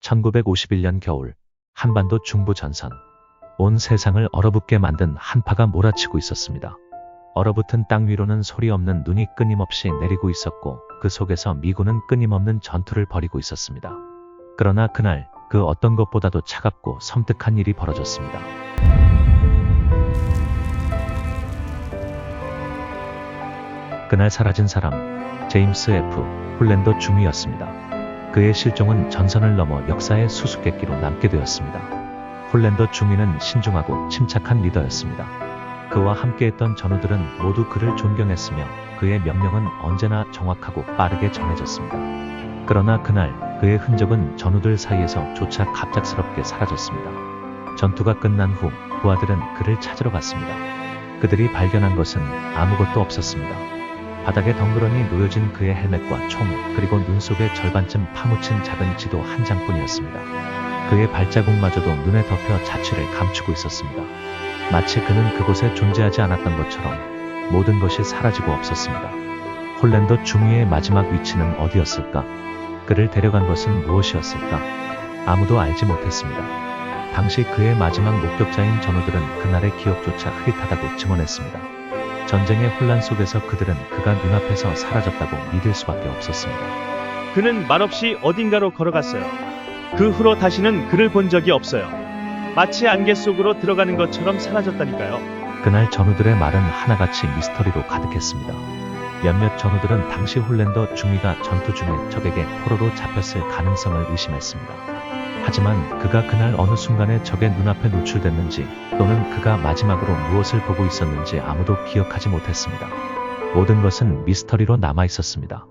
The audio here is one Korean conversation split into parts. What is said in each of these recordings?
1951년 겨울, 한반도 중부 전선. 온 세상을 얼어붙게 만든 한파가 몰아치고 있었습니다. 얼어붙은 땅 위로는 소리 없는 눈이 끊임없이 내리고 있었고, 그 속에서 미군은 끊임없는 전투를 벌이고 있었습니다. 그러나 그날, 그 어떤 것보다도 차갑고 섬뜩한 일이 벌어졌습니다. 그날 사라진 사람, 제임스 F. 홀랜더 중위였습니다. 그의 실종은 전선을 넘어 역사의 수수께끼로 남게 되었습니다. 홀랜더 중위는 신중하고 침착한 리더였습니다. 그와 함께했던 전우들은 모두 그를 존경했으며 그의 명령은 언제나 정확하고 빠르게 전해졌습니다. 그러나 그날 그의 흔적은 전우들 사이에서 조차 갑작스럽게 사라졌습니다. 전투가 끝난 후 부하들은 그를 찾으러 갔습니다. 그들이 발견한 것은 아무것도 없었습니다. 바닥에 덩그러니 놓여진 그의 헬멧과 총, 그리고 눈 속에 절반쯤 파묻힌 작은 지도 한 장뿐이었습니다. 그의 발자국마저도 눈에 덮여 자취를 감추고 있었습니다. 마치 그는 그곳에 존재하지 않았던 것처럼 모든 것이 사라지고 없었습니다. 홀랜더 중위의 마지막 위치는 어디였을까? 그를 데려간 것은 무엇이었을까? 아무도 알지 못했습니다. 당시 그의 마지막 목격자인 전우들은 그날의 기억조차 흐릿하다고 증언했습니다. 전쟁의 혼란 속에서 그들은 그가 눈앞에서 사라졌다고 믿을 수밖에 없었습니다. 그는 말없이 어딘가로 걸어갔어요. 그 후로 다시는 그를 본 적이 없어요. 마치 안개 속으로 들어가는 것처럼 사라졌다니까요. 그날 전우들의 말은 하나같이 미스터리로 가득했습니다. 몇몇 전우들은 당시 홀랜더 중위가 전투 중에 적에게 포로로 잡혔을 가능성을 의심했습니다. 하지만 그가 그날 어느 순간에 적의 눈앞에 노출됐는지, 또는 그가 마지막으로 무엇을 보고 있었는지 아무도 기억하지 못했습니다. 모든 것은 미스터리로 남아있었습니다.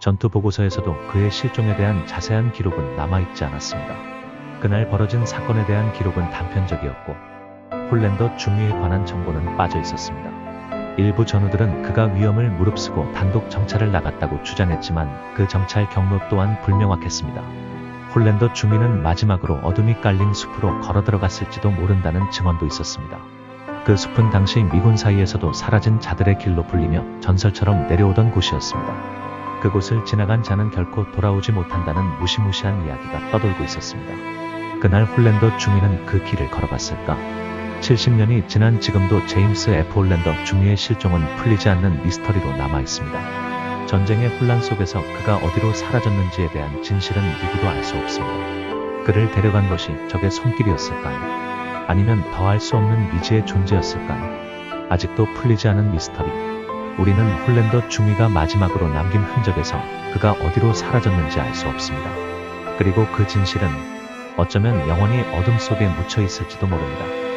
전투 보고서에서도 그의 실종에 대한 자세한 기록은 남아있지 않았습니다. 그날 벌어진 사건에 대한 기록은 단편적이었고, 홀랜더 중위에 관한 정보는 빠져 있었습니다. 일부 전우들은 그가 위험을 무릅쓰고 단독 정찰을 나갔다고 주장했지만 그 정찰 경로 또한 불명확했습니다. 홀랜더 중위는 마지막으로 어둠이 깔린 숲으로 걸어 들어갔을지도 모른다는 증언도 있었습니다. 그 숲은 당시 미군 사이에서도 사라진 자들의 길로 불리며 전설처럼 내려오던 곳이었습니다. 그곳을 지나간 자는 결코 돌아오지 못한다는 무시무시한 이야기가 떠돌고 있었습니다. 그날 홀랜더 중위는 그 길을 걸어갔을까? 70년이 지난 지금도 제임스 F. 홀랜더 중위의 실종은 풀리지 않는 미스터리로 남아있습니다. 전쟁의 혼란 속에서 그가 어디로 사라졌는지에 대한 진실은 누구도 알 수 없습니다. 그를 데려간 것이 적의 손길이었을까요? 아니면 더 알 수 없는 미지의 존재였을까요? 아직도 풀리지 않은 미스터리. 우리는 홀랜더 중위가 마지막으로 남긴 흔적에서 그가 어디로 사라졌는지 알 수 없습니다. 그리고 그 진실은 어쩌면 영원히 어둠 속에 묻혀 있을지도 모릅니다.